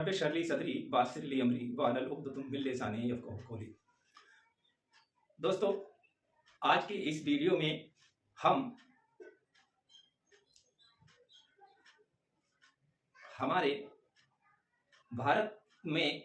रब शरली सदरी बासिर ली अमरी वाहलुल उक़दतम मिन लिसानी यफ़क़हू क़ौली। दोस्तों, आज की इस वीडियो में हम हमारे भारत में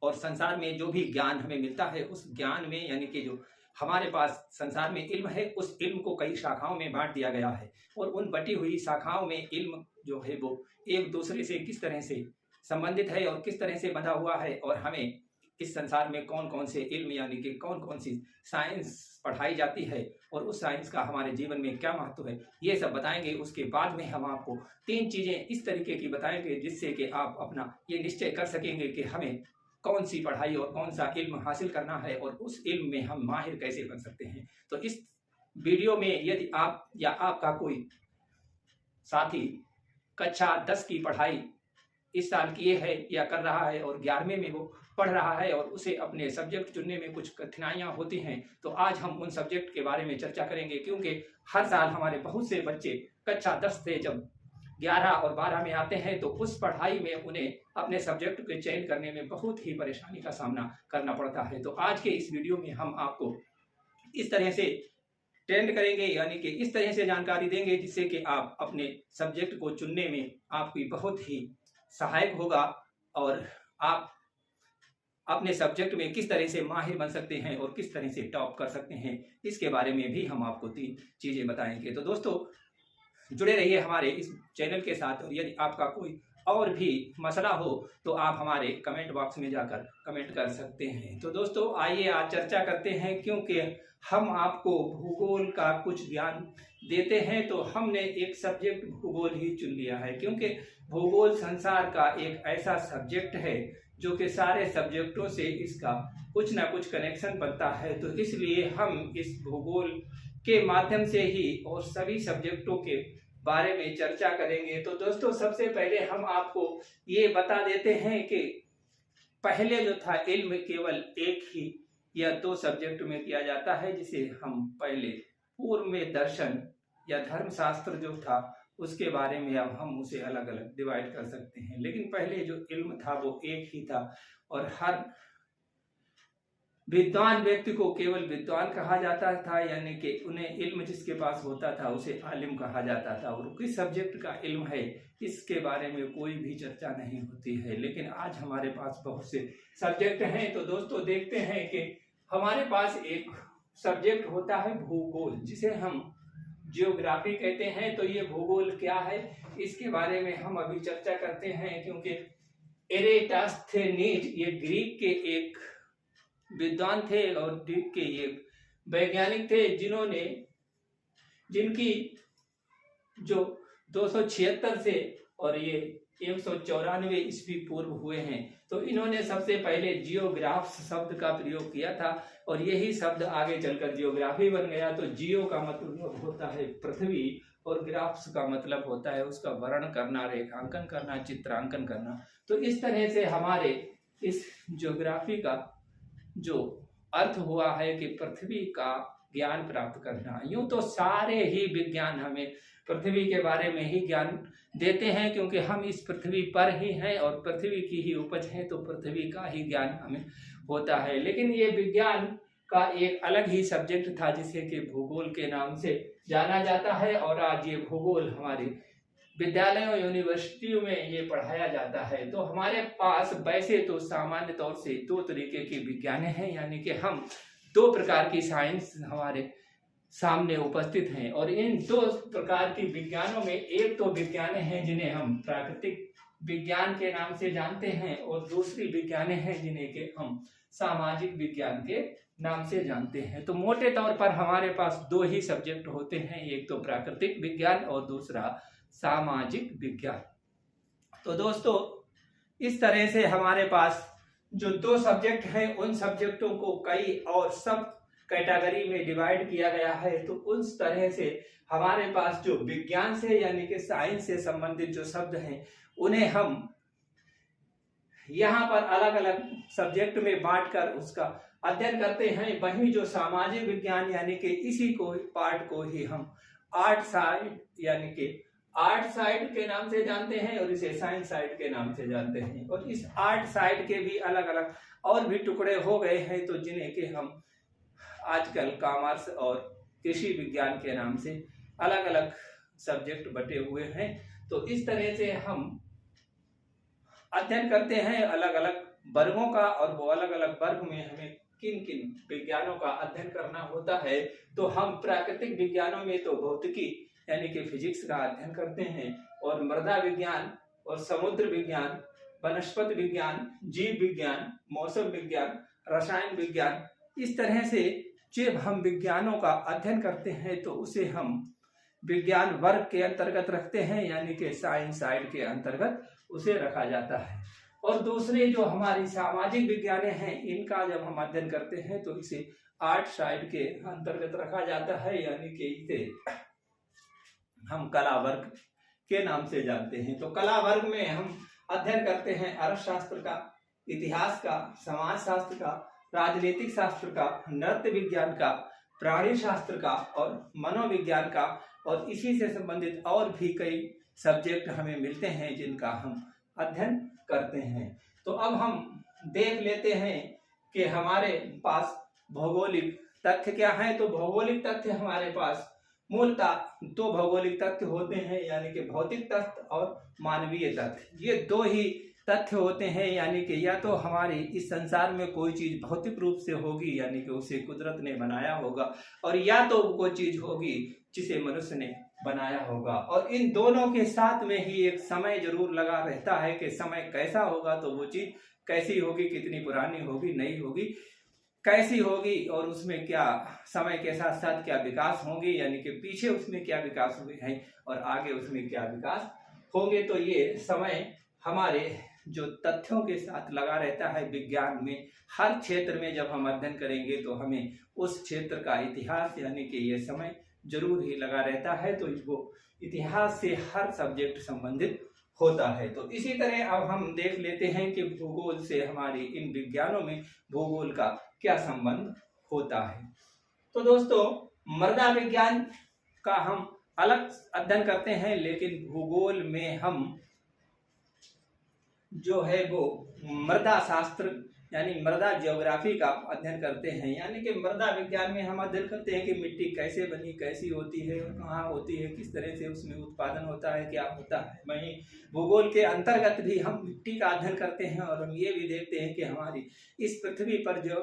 और संसार में जो भी ज्ञान हमें मिलता है उस ज्ञान में यानी कि जो हमारे पास संसार में इल्म है उस इल्म को कई शाखाओं में बांट दिया गया है और उन बटी हुई शाखाओं में इल्म जो है वो एक दूसरे से किस तरह से संबंधित है और किस तरह से बंधा हुआ है और हमें इस संसार में कौन कौन से इल्म यानी कि कौन कौन सी साइंस पढ़ाई जाती है और उस साइंस का हमारे जीवन में क्या महत्व है, ये सब बताएंगे। उसके बाद में हम आपको 3 चीज़ें इस तरीके की बताएंगे जिससे कि आप अपना ये निश्चय कर सकेंगे कि हमें कौन सी पढ़ाई और कौन सा इल्म हासिल करना है और उस इल्म में हम माहिर कैसे बन सकते हैं। तो इस वीडियो में यदि आप या आपका कोई साथी कक्षा 10 की पढ़ाई इस साल किए है या कर रहा है और 11वें में वो पढ़ रहा है और उसे अपने सब्जेक्ट चुनने में कुछ कठिनाइयाँ होती हैं, तो आज हम उन सब्जेक्ट के बारे में चर्चा करेंगे। क्योंकि हर साल हमारे बहुत से बच्चे कक्षा 10 से जब 11 और 12 में आते हैं तो उस पढ़ाई में उन्हें अपने सब्जेक्ट के चयन करने में बहुत ही परेशानी का सामना करना पड़ता है। तो आज के इस वीडियो में हम आपको इस तरह से ट्रेंड करेंगे यानी कि इस तरह से जानकारी देंगे जिससे कि आप अपने सब्जेक्ट को चुनने में आपकी बहुत ही सहायक होगा और आप अपने सब्जेक्ट में किस तरह से माहिर बन सकते हैं और किस तरह से टॉप कर सकते हैं, इसके बारे में भी हम आपको 3 चीज़ें बताएंगे। तो दोस्तों, जुड़े रहिए हमारे इस चैनल के साथ और यदि आपका कोई और भी मसला हो तो आप हमारे कमेंट बॉक्स में जाकर कमेंट कर सकते हैं। तो दोस्तों, आइए आज चर्चा करते हैं। क्योंकि हम आपको भूगोल का कुछ ज्ञान देते हैं तो हमने एक सब्जेक्ट भूगोल ही चुन लिया है, क्योंकि भूगोल संसार का एक ऐसा सब्जेक्ट है जो कि सारे सब्जेक्टों से इसका कुछ ना कुछ कनेक्शन बनता है। तो इसलिए हम इस भूगोल के माध्यम से ही और सभी सब्जेक्टों के बारे में चर्चा करेंगे। तो दोस्तों, सबसे पहले हम आपको ये बता देते हैं कि पहले जो था इल्म केवल 1 ही या 2 सब्जेक्ट में किया जाता है, जिसे हम पहले पूर्व में दर्शन या धर्मशास्त्र जो था उसके बारे में अब हम उसे अलग अलग डिवाइड कर सकते हैं। लेकिन पहले जो इल्म था वो 1 ही था और हर विद्वान व्यक्ति को केवल विद्वान कहा जाता था, यानी कि उन्हें इल्म जिसके पास होता था उसे आलिम कहा जाता था। और किस सब्जेक्ट का इल्म है इसके बारे में कोई भी चर्चा नहीं होती है। लेकिन आज हमारे पास बहुत से सब्जेक्ट हैं। तो दोस्तों, देखते हैं कि हमारे पास एक सब्जेक्ट होता है भूगोल, जिसे हम जियोग्राफी कहते हैं। तो ये भूगोल क्या है इसके बारे में हम अभी चर्चा करते हैं। क्योंकि एरेटास्थेनीज ये ग्रीक के एक विद्वान थे और ग्रीक के एक वैज्ञानिक थे जिनकी जो 276 से और ये 194 ईस्वी पूर्व हुए हैं। तो इन्होंने सबसे पहले जियोग्राफ्स शब्द का प्रयोग किया था और यही शब्द आगे चलकर जियोग्राफी बन गया। तो जियो का मतलब होता है पृथ्वी और ग्राफ्स का मतलब होता है उसका वर्णन करना, रेखांकन करना, चित्रांकन करना। तो इस तरह से हमारे इस जियोग्राफी का जो अर्थ हुआ है कि पृथ्वी का ज्ञान प्राप्त करना। यूं तो सारे ही विज्ञान हमें पृथ्वी के बारे में ही ज्ञान देते हैं, क्योंकि हम इस पृथ्वी पर ही हैं और पृथ्वी की ही उपज है, तो पृथ्वी का ही ज्ञान हमें होता है। लेकिन ये विज्ञान का एक अलग ही सब्जेक्ट था जिसे कि भूगोल के नाम से जाना जाता है और आज ये भूगोल हमारे विद्यालयों यूनिवर्सिटियों में ये पढ़ाया जाता है। तो हमारे पास वैसे तो सामान्य तौर से 2 तरीके के विज्ञान हैं, यानी कि हम 2 प्रकार की साइंस हमारे सामने उपस्थित हैं। और इन 2 प्रकार की विज्ञानों में एक तो विज्ञान हैं जिन्हें हम प्राकृतिक विज्ञान के नाम से जानते हैं और दूसरी विज्ञान हैं जिन्हें के हम सामाजिक विज्ञान के नाम से जानते हैं। तो मोटे तौर पर हमारे पास 2 ही सब्जेक्ट होते हैं, एक तो प्राकृतिक विज्ञान और दूसरा सामाजिक विज्ञान। तो दोस्तों, इस तरह से हमारे पास जो 2 सब्जेक्ट हैं उन सब्जेक्टों को कई और सब कैटेगरी में डिवाइड किया गया है। तो उस तरह से हमारे पास जो विज्ञान से यानी कि साइंस से संबंधित जो शब्द हैं उन्हें हम यहाँ पर अलग अलग सब्जेक्ट में बांटकर उसका अध्ययन करते हैं। वहीं जो सामाजिक विज्ञान यानी कि इसी को पार्ट को ही हम आर्ट साइड यानी कि आर्ट साइड के नाम से जानते हैं और इसे साइंस साइड के नाम से जानते हैं। और इस आर्ट साइड के भी अलग अलग और भी टुकड़े हो गए हैं, तो जिन्हें कि हम आजकल कॉमर्स और कृषि विज्ञान के नाम से अलग अलग सब्जेक्ट बटे हुए हैं। तो इस तरह से हम अध्ययन करते हैं अलग अलग वर्गों का, और वो अलग अलग वर्ग में हमें किन किन विज्ञानों का अध्ययन करना होता है। तो हम प्राकृतिक विज्ञानों में तो भौतिकी यानी कि फिजिक्स का अध्ययन करते हैं, और मृदा विज्ञान और समुद्र विज्ञान, वनस्पति विज्ञान, जीव विज्ञान, मौसम विज्ञान, रसायन विज्ञान, इस तरह से जब हम विज्ञानों का अध्ययन करते हैं तो उसे हम विज्ञान वर्ग के अंतर्गत रखते हैं, यानी कि साइंस साइड के अंतर्गत उसे रखा जाता है। और दूसरे जो हमारी सामाजिक विज्ञान हैं, इनका जब हम अध्ययन करते हैं तो इसे आर्ट साइड के अंतर्गत रखा जाता है, यानी कि इसे हम कला वर्ग के नाम से जानते हैं। तो कला वर्ग में हम अध्ययन करते हैं अर्थशास्त्र का, इतिहास का, समाज शास्त्र का, राजनीतिक शास्त्र का, नृत्य विज्ञान का, प्राणी शास्त्र का और मनोविज्ञान का, और इसी से संबंधित और भी कई सब्जेक्ट हमें मिलते हैं जिनका हम अध्ययन करते हैं। तो अब हम देख लेते हैं कि हमारे पास भौगोलिक तथ्य क्या है। तो भौगोलिक तथ्य हमारे पास मूलतः दो भौगोलिक तथ्य होते हैं, यानी कि भौतिक तथ्य और मानवीय तथ्य। ये दो ही तथ्य होते हैं, यानी कि या तो हमारी इस संसार में कोई चीज भौतिक रूप से होगी, यानी कि उसे कुदरत ने बनाया होगा, और या तो कोई चीज होगी जिसे मनुष्य ने बनाया होगा। और इन दोनों के साथ में ही एक समय जरूर लगा रहता है कि समय कैसा होगा तो वो चीज कैसी होगी, कितनी पुरानी होगी, नई होगी, कैसी होगी, और उसमें क्या समय के साथ साथ क्या विकास होंगे, यानी कि पीछे उसमें क्या विकास हुए हैं और आगे उसमें क्या विकास होंगे। तो ये समय हमारे जो तथ्यों के साथ लगा रहता है विज्ञान में। हर क्षेत्र में जब हम अध्ययन करेंगे तो हमें उस क्षेत्र का इतिहास यानी कि ये समय जरूर ही लगा रहता है। तो वो इतिहास से हर सब्जेक्ट संबंधित होता है। तो इसी तरह अब हम देख लेते हैं कि भूगोल से हमारी इन विज्ञानों में भूगोल का क्या संबंध होता है। तो दोस्तों, मृदा विज्ञान का हम अलग अध्ययन करते हैं, लेकिन भूगोल में हम जो है वो मृदा शास्त्र यानी मृदा ज्योग्राफी का अध्ययन करते हैं। यानी कि मृदा विज्ञान में हम अध्ययन करते हैं कि मिट्टी कैसे बनी, कैसी होती है, कहाँ होती है, किस तरह से उसमें उत्पादन होता है, क्या होता है। वहीं भूगोल के अंतर्गत भी हम मिट्टी का अध्ययन करते हैं, और हम ये भी देखते हैं कि हमारी इस पृथ्वी पर जो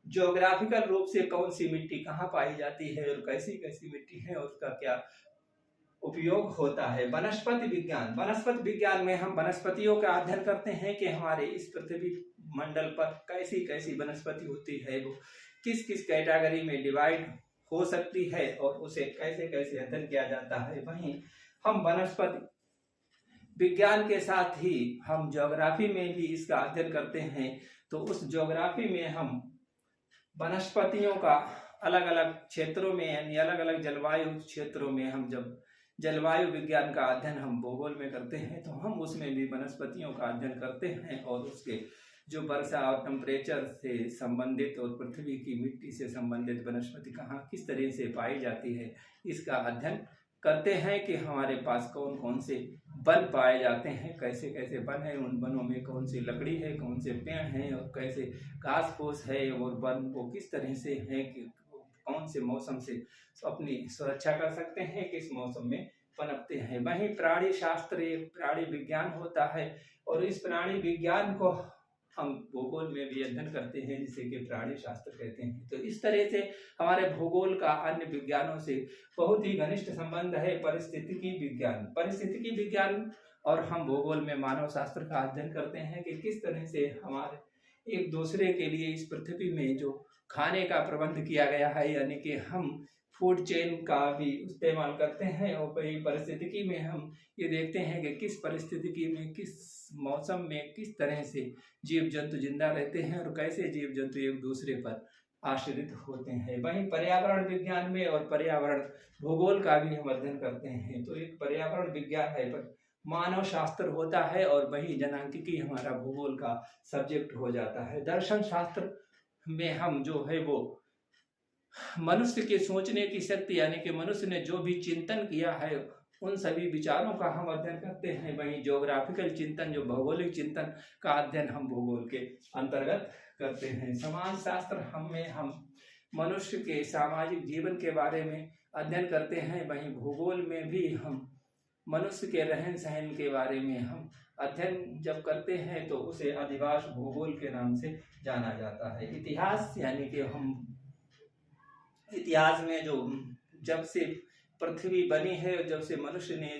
ज्योग्राफिकल रूप से कौन सी मिट्टी कहाँ पाई जाती है और कैसी कैसी मिट्टी है और उसका क्या उपयोग होता है। वनस्पति विज्ञान में हम वनस्पतियों का अध्ययन करते हैं कि हमारे इस पृथ्वी मंडल पर कैसी कैसी वनस्पति होती है, वो किस किस कैटेगरी में डिवाइड हो सकती है और उसे कैसे कैसे अध्ययन किया जाता है। वहीं हम वनस्पति विज्ञान के साथ ही हम ज्योग्राफी में भी इसका अध्ययन करते हैं। तो उस ज्योग्राफी में हम वनस्पतियों का अलग अलग क्षेत्रों में यानी अलग अलग जलवायु क्षेत्रों में हम जब जलवायु विज्ञान का अध्ययन हम भूगोल में करते हैं तो हम उसमें भी वनस्पतियों का अध्ययन करते हैं, और उसके जो वर्षा और टेम्परेचर से संबंधित और पृथ्वी की मिट्टी से संबंधित वनस्पति कहाँ किस तरह से पाई जाती है इसका अध्ययन करते हैं कि हमारे पास कौन कौन से वन पाए जाते हैं, कैसे कैसे वन है, उन वनों में कौन सी लकड़ी है, कौन से पेड़ हैं और कैसे घास फूस है, और वन को किस तरह से है कि कौन से मौसम से अपनी सुरक्षा कर सकते हैं, किस मौसम में पनपते हैं। वहीं प्राणी शास्त्र एक प्राणी विज्ञान होता है, और इस प्राणी विज्ञान को हम भूगोल में भी अध्ययन करते हैं जिसे कि प्राणी शास्त्र कहते हैं। तो इस तरह से हमारे भूगोल का अन्य विज्ञानों से बहुत ही घनिष्ठ संबंध है। परिस्थितिकी विज्ञान और हम भूगोल में मानव शास्त्र का अध्ययन करते हैं कि किस तरह से हमारे एक दूसरे के लिए इस पृथ्वी में जो खाने का प्रबंध किया गया है, यानी कि हम फूड चेन का भी इस्तेमाल करते हैं। और वही परिस्थितिकी में हम ये देखते हैं कि किस परिस्थितिकी में किस मौसम में किस तरह से जीव जंतु जिंदा रहते हैं और कैसे जीव जंतु एक दूसरे पर आश्रित होते हैं। वहीं पर्यावरण विज्ञान में और पर्यावरण भूगोल का भी हम अध्ययन करते हैं। तो एक पर्यावरण विज्ञान है पर मानव शास्त्र होता है, और वही जनांकिकी हमारा भूगोल का सब्जेक्ट हो जाता है। दर्शन शास्त्र में हम जो है वो मनुष्य के सोचने की शक्ति यानी कि मनुष्य ने जो भी चिंतन किया है उन सभी विचारों का हम अध्ययन करते हैं। वहीं ज्योग्राफिकल चिंतन, जो भौगोलिक चिंतन का अध्ययन हम भूगोल के अंतर्गत करते हैं। समाज शास्त्र हम मनुष्य के सामाजिक जीवन के बारे में अध्ययन करते हैं। वहीं भूगोल में भी हम मनुष्य के रहन सहन के बारे में हम अध्ययन जब करते हैं तो उसे अधिवास भूगोल के नाम से जाना जाता है। इतिहास यानी कि हम इतिहास में जो जब से पृथ्वी बनी है, जब से मनुष्य ने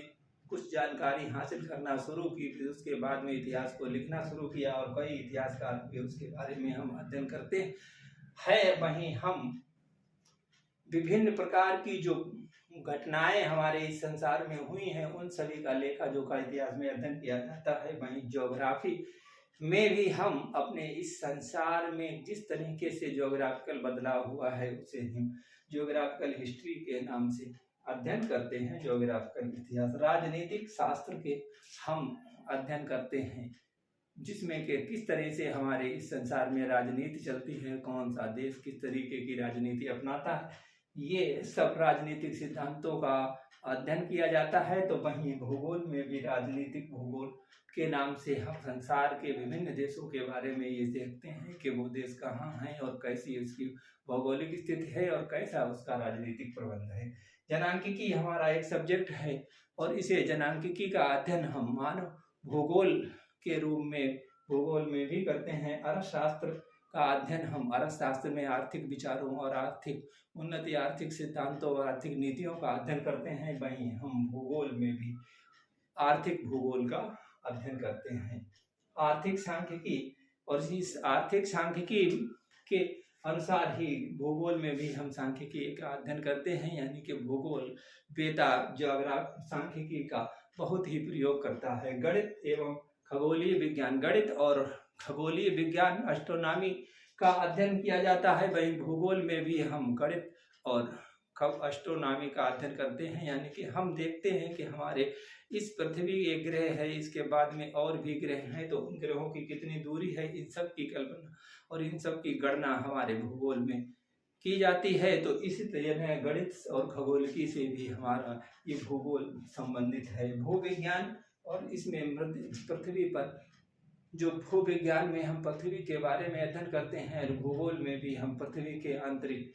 कुछ जानकारी हासिल करना शुरू की, फिर उसके बाद में इतिहास को लिखना शुरू किया और कई इतिहासकार भी उसके बारे में हम अध्ययन करते हैं। वहीं हम विभिन्न प्रकार की जो घटनाएं हमारे इस संसार में हुई हैं उन सभी का लेखा जोखा इतिहास में अध्ययन किया जाता है। वहीं ज्योग्राफी में भी हम अपने इस संसार में जिस तरीके से ज्योग्राफिकल बदलाव हुआ है उसे हम ज्योग्राफिकल हिस्ट्री के नाम से अध्ययन करते हैं। ज्योग्राफिकल इतिहास, राजनीतिक शास्त्र के हम अध्ययन करते हैं, जिसमें कि किस तरह से हमारे इस संसार में राजनीति चलती है, कौन सा देश किस तरीके की राजनीति अपनाता है, ये सब राजनीतिक सिद्धांतों का अध्ययन किया जाता है। तो वहीं भूगोल में भी राजनीतिक भूगोल के नाम से हम संसार के विभिन्न देशों के बारे में ये देखते हैं कि वो देश कहाँ है और कैसी उसकी भौगोलिक स्थिति है और कैसा उसका राजनीतिक प्रबंध है। जनांकिकी हमारा एक सब्जेक्ट है और इसे जनांकिकी का अध्ययन हम मानव भूगोल के रूप में भूगोल में भी करते हैं। अर्थशास्त्र का अध्ययन हम अर्थशास्त्र में आर्थिक विचारों और आर्थिक उन्नति, आर्थिक सिद्धांतों और आर्थिक नीतियों का अध्ययन करते हैं। वहीं हम भूगोल में भी आर्थिक भूगोल का अध्ययन करते हैं। आर्थिक सांख्यिकी, और इस आर्थिक सांख्यिकी के अनुसार ही भूगोल में भी हम सांख्यिकी का अध्ययन करते हैं। यानी कि भूगोल वेता ज्योग्राफी सांख्यिकी का बहुत ही प्रयोग करता है। गणित एवं खगोलीय विज्ञान, गणित और खगोलीय विज्ञान एस्ट्रोनॉमी का अध्ययन किया जाता है। वहीं भूगोल में भी हम गणित और एस्ट्रोनॉमी का अध्ययन करते हैं। यानी कि हम देखते हैं कि हमारे इस पृथ्वी एक ग्रह है, इसके बाद में और भी ग्रह हैं, तो उन ग्रहों की कितनी दूरी है, इन सब की कल्पना और इन सब की गणना हमारे भूगोल में की जाती है। तो इसी तरह गणित और खगोलिकी से भी हमारा ये भूगोल संबंधित है। भूविज्ञान, और इसमें पृथ्वी पर जो भूविज्ञान में हम पृथ्वी के बारे में अध्ययन करते हैं, भूगोल में भी हम पृथ्वी के आंतरिक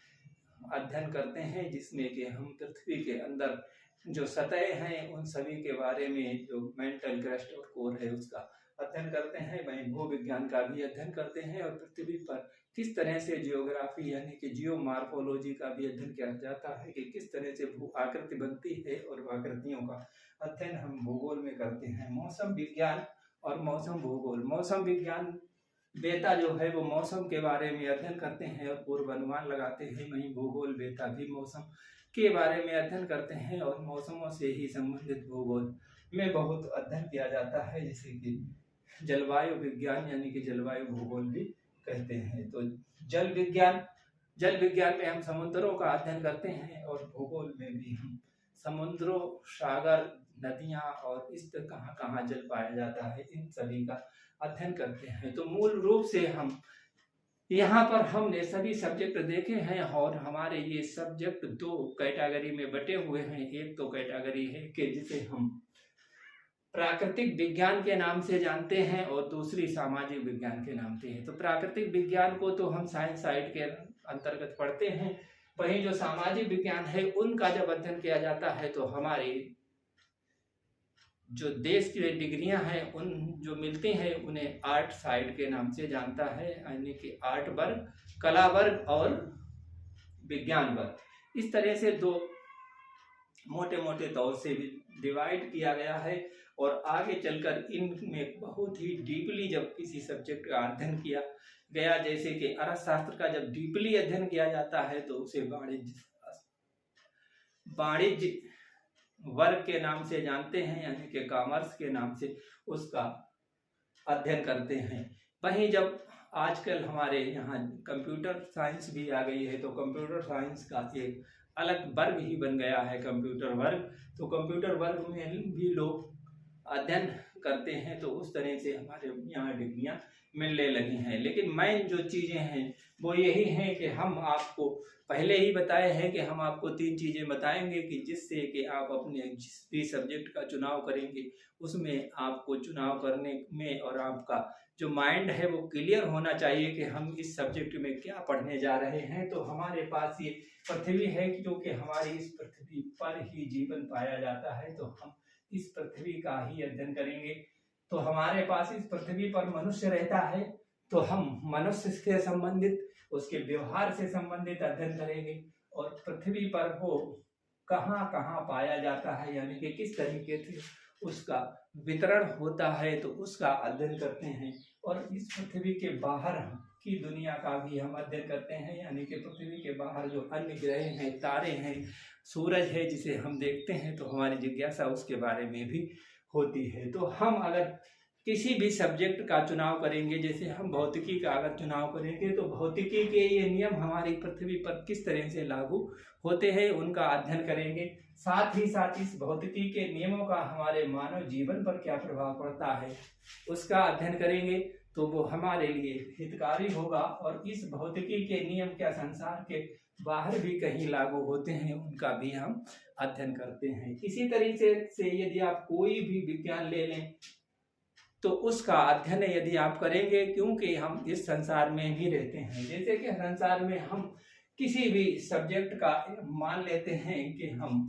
अध्ययन करते हैं, जिसमें कि हम पृथ्वी के अंदर जो सतह हैं उन सभी के बारे में, जो मेंटल क्रस्ट और कोर है उसका अध्ययन करते हैं। वहीं भूविज्ञान का भी अध्ययन करते हैं और पृथ्वी पर किस तरह से जियोग्राफी यानी कि जियोमार्फोलॉजी का भी अध्ययन किया जाता है कि किस तरह से भू आकृति बनती है, और आकृतियों का अध्ययन हम भूगोल में करते हैं। मौसम विज्ञान और मौसम भूगोल, मौसम विज्ञान वेता जो है वो मौसम के बारे में अध्ययन करते हैं और पूर्वानुमान लगाते हैं। वहीं भूगोल वेता भी मौसम के बारे में अध्ययन करते हैं और मौसमों से ही संबंधित भूगोल में बहुत अध्ययन किया जाता है, जैसे कि जलवायु विज्ञान यानी कि जलवायु भूगोल भी कहते हैं। तो जल विज्ञान में हम समुद्रों का अध्ययन करते हैं और भूगोल में भी हम समुद्रों, सागर, नदियां और इस तरह कहाँ कहाँ जल पाया जाता है, इन सभी का अध्ययन करते हैं। तो मूल रूप से हम यहाँ पर हमने सभी सब्जेक्ट देखे हैं और हमारे ये सब्जेक्ट दो कैटेगरी में बटे हुए हैं। एक तो कैटेगरी है कि जिसे हम प्राकृतिक विज्ञान के नाम से जानते हैं और दूसरी सामाजिक विज्ञान के नाम से है। तो प्राकृतिक विज्ञान को तो हम साइंस साइड के अंतर्गत पढ़ते हैं, वहीं जो सामाजिक विज्ञान है उनका जब अध्ययन किया जाता है तो हमारे जो देश की डिग्रियां हैं उन जो मिलती हैं उन्हें आर्ट साइड के नाम से जानता है, यानी कि आर्ट वर्ग, कला वर्ग और विज्ञान वर्ग। इस तरह से दो मोटे मोटे तौर से डिवाइड किया गया है और आगे चलकर इनमें बहुत ही डीपली जब किसी सब्जेक्ट का अध्ययन किया गया, जैसे कि अर्थशास्त्र का जब डीपली अध्ययन किया जाता है तो उसे वाणिज्य वर्ग के नाम से जानते हैं, यानी कि कॉमर्स के नाम से उसका अध्ययन करते हैं। वहीं जब आजकल हमारे यहाँ कंप्यूटर साइंस भी आ गई है तो कंप्यूटर साइंस का एक अलग वर्ग ही बन गया है कंप्यूटर वर्ग। तो कंप्यूटर वर्ग में भी लोग अध्ययन करते हैं तो उस तरह से हमारे यहाँ डिग्रियाँ मिलने लगी हैं। लेकिन मेन जो चीज़ें हैं वो यही हैं कि हम आपको पहले ही बताए हैं कि हम आपको 3 चीज़ें बताएंगे कि जिससे कि आप अपने जिस भी सब्जेक्ट का चुनाव करेंगे उसमें आपको चुनाव करने में और आपका जो माइंड है वो क्लियर होना चाहिए कि हम इस सब्जेक्ट में क्या पढ़ने जा रहे हैं। तो हमारे पास ये पृथ्वी है क्योंकि हमारी इस पृथ्वी पर ही जीवन पाया जाता है, तो हम इस पृथ्वी का ही अध्ययन करेंगे। तो हमारे पास इस पृथ्वी पर मनुष्य रहता है तो हम मनुष्य से संबंधित उसके व्यवहार से संबंधित अध्ययन करेंगे और पृथ्वी पर वो कहाँ कहाँ पाया जाता है यानी कि किस तरीके से उसका वितरण होता है तो उसका अध्ययन करते हैं। और इस पृथ्वी के बाहर की दुनिया का भी हम अध्ययन करते हैं यानी कि पृथ्वी के बाहर जो अन्य ग्रह हैं, तारे हैं, सूरज है जिसे हम देखते हैं तो हमारी जिज्ञासा उसके बारे में भी होती है। तो हम अगर किसी भी सब्जेक्ट का चुनाव करेंगे, जैसे हम भौतिकी का अगर चुनाव करेंगे तो भौतिकी के ये नियम हमारी पृथ्वी पर किस तरह से लागू होते हैं उनका अध्ययन करेंगे। साथ ही साथ इस भौतिकी के नियमों का हमारे मानव जीवन पर क्या प्रभाव पड़ता है उसका अध्ययन करेंगे तो वो हमारे लिए हितकारी होगा। और इस भौतिकी के नियम क्या संसार के बाहर भी कहीं लागू होते हैं उनका भी हम अध्ययन करते हैं। इसी तरीके से यदि आप कोई भी विज्ञान ले लें तो उसका अध्ययन यदि आप करेंगे, क्योंकि हम इस संसार में ही रहते हैं, जैसे कि संसार में हम किसी भी सब्जेक्ट का मान लेते हैं कि हम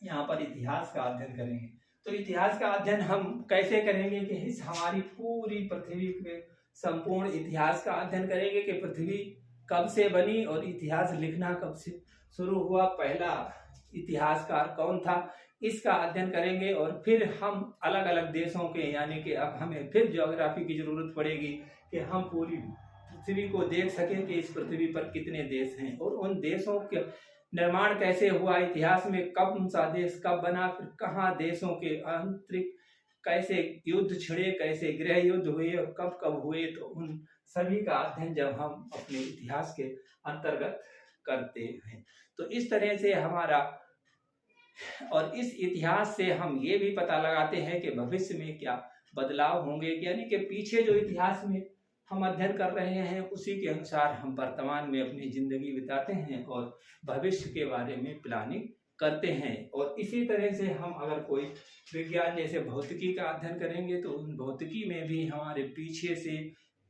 यहाँ पर इतिहास का अध्ययन करेंगे तो इतिहास का अध्ययन हम कैसे करेंगे कि इस हमारी पूरी पृथ्वी के संपूर्ण इतिहास का अध्ययन करेंगे कि पृथ्वी कब से बनी और इतिहास लिखना कब से शुरू हुआ, पहला इतिहासकार कौन था, इसका अध्ययन करेंगे। और फिर हम अलग अलग देशों के यानी कि अब हमें फिर ज्योग्राफी की जरूरत पड़ेगी कि हम पूरी पृथ्वी को देख सकें कि इस पृथ्वी पर कितने देश हैं और उन देशों के निर्माण कैसे हुआ, इतिहास में कब सा देश कब बना, फिर कहाँ देशों के आंतरिक कैसे युद्ध छिड़े, कैसे गृह युद्ध हुए और कब कब हुए, तो उन सभी का अध्ययन जब हम अपने इतिहास के अंतर्गत करते हैं तो इस तरह से हमारा और इस इतिहास से हम ये भी पता लगाते हैं कि भविष्य में क्या बदलाव होंगे, यानी कि पीछे जो इतिहास में हम अध्ययन कर रहे हैं उसी के अनुसार हम वर्तमान में अपनी जिंदगी बिताते हैं और भविष्य के बारे में प्लानिंग करते हैं। और इसी तरह से हम अगर कोई विज्ञान जैसे भौतिकी का अध्ययन करेंगे तो उन भौतिकी में भी हमारे पीछे से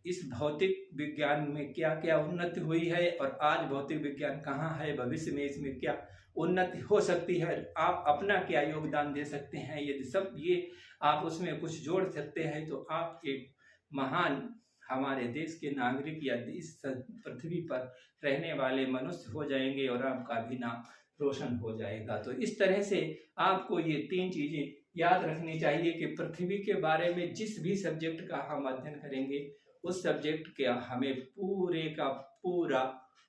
इस भौतिक विज्ञान में क्या क्या उन्नति हुई है और आज भौतिक विज्ञान कहाँ है, भविष्य में इसमें क्या उन्नति हो सकती है, आप अपना क्या योगदान दे सकते हैं, यदि सब ये आप उसमें कुछ जोड़ सकते हैं तो आप एक महान हमारे देश के नागरिक या इस पृथ्वी पर रहने वाले मनुष्य हो जाएंगे और आपका भी नाम रोशन हो जाएगा। तो इस तरह से आपको ये 3 चीजें याद रखनी चाहिए कि पृथ्वी के बारे में जिस भी सब्जेक्ट का हम अध्ययन करेंगे उस सब्जेक्ट का हमें पूरे का पूरा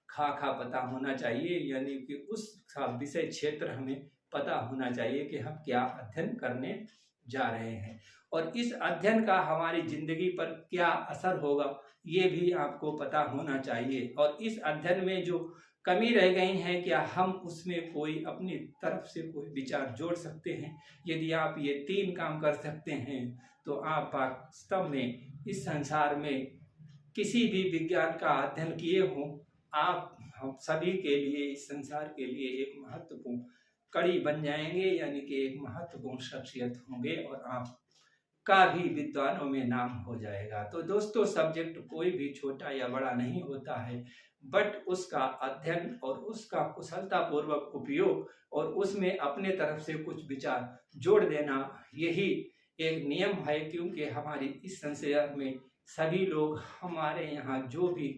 खाका पता होना चाहिए, यानी कि उस विषय क्षेत्र हमें पता होना चाहिए कि हम क्या अध्ययन करने जा रहे हैं और इस अध्ययन का हमारी जिंदगी पर क्या असर होगा ये भी आपको पता होना चाहिए। और इस अध्ययन में जो कमी रह गई है क्या हम उसमें कोई अपनी तरफ से कोई विचार जोड़ सकते हैं, यदि आप ये 3 काम कर सकते हैं तो आप वास्तव में इस संसार में किसी भी विज्ञान का अध्ययन किए हों आप हम सभी के लिए इस संसार के लिए एक महत्वपूर्ण कड़ी बन जाएंगे, यानी कि एक महत्वपूर्ण शख्सियत होंगे और आप का भी विद्वानों में नाम हो जाएगा। तो दोस्तों सब्जेक्ट कोई भी छोटा या बड़ा नहीं होता है, बट उसका अध्ययन और उसका कुशलतापूर्वक उपयोग और उसमें अपने तरफ से कुछ विचार जोड़ देना यही एक नियम है, क्योंकि हमारी इस संसार में सभी लोग हमारे यहाँ जो भी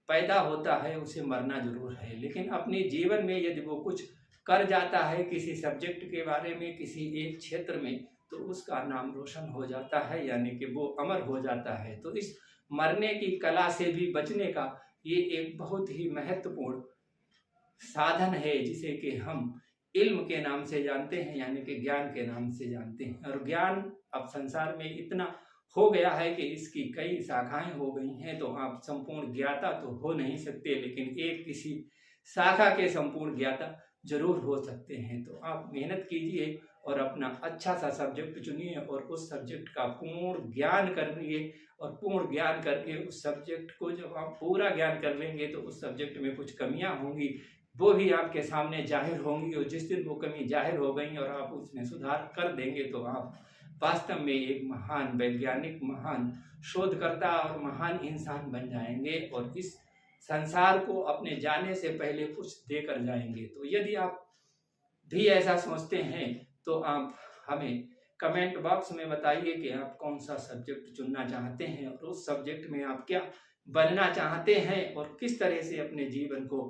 पैदा होता है उसे मरना जरूर है, लेकिन अपने जीवन में यदि वो कुछ कर जाता है किसी सब्जेक्ट के बारे में किसी एक क्षेत्र में तो उसका नाम रोशन हो जाता है, यानी कि वो अमर हो जाता है। तो इस मरने की कला से भी बचने का ये एक बहुत ही महत्वपूर्ण साधन है जिसे कि हम इल्म के नाम से जानते हैं, यानी कि ज्ञान के नाम से जानते हैं। और ज्ञान अब संसार में इतना हो गया है कि इसकी कई शाखाएं हो गई हैं, तो आप संपूर्ण ज्ञाता तो हो नहीं सकते, लेकिन एक किसी शाखा के संपूर्ण ज्ञाता जरूर हो सकते हैं। तो आप मेहनत कीजिए और अपना अच्छा सा सब्जेक्ट चुनिए और उस सब्जेक्ट का पूर्ण ज्ञान करिए। और पूर्ण ज्ञान करके उस सब्जेक्ट को जब आप पूरा ज्ञान कर लेंगे तो उस सब्जेक्ट में कुछ कमियां होंगी वो भी आपके सामने जाहिर होंगी, और जिस दिन वो कमी जाहिर हो गई और आप उसमें सुधार कर देंगे तो आप वास्तव में एक महान वैज्ञानिक, महान शोधकर्ता और महान इंसान बन जाएंगे और इस संसार को अपने जाने से पहले कुछ देकर जाएंगे। तो यदि आप भी ऐसा सोचते हैं तो आप हमें कमेंट बॉक्स में बताइए कि आप कौन सा सब्जेक्ट चुनना चाहते हैं और उस सब्जेक्ट में आप क्या बनना चाहते हैं और किस तरह से अपने जीवन को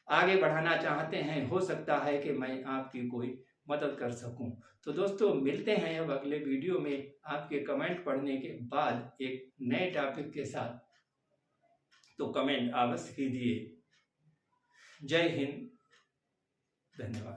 आगे बढ़ाना चाहते हैं। हो सकता है कि मैं आपकी कोई मदद कर सकूं। तो दोस्तों मिलते हैं अब अगले वीडियो में आपके कमेंट पढ़ने के बाद एक नए टॉपिक के साथ। तो कमेंट अवश्य कीजिए। जय हिंद, धन्यवाद।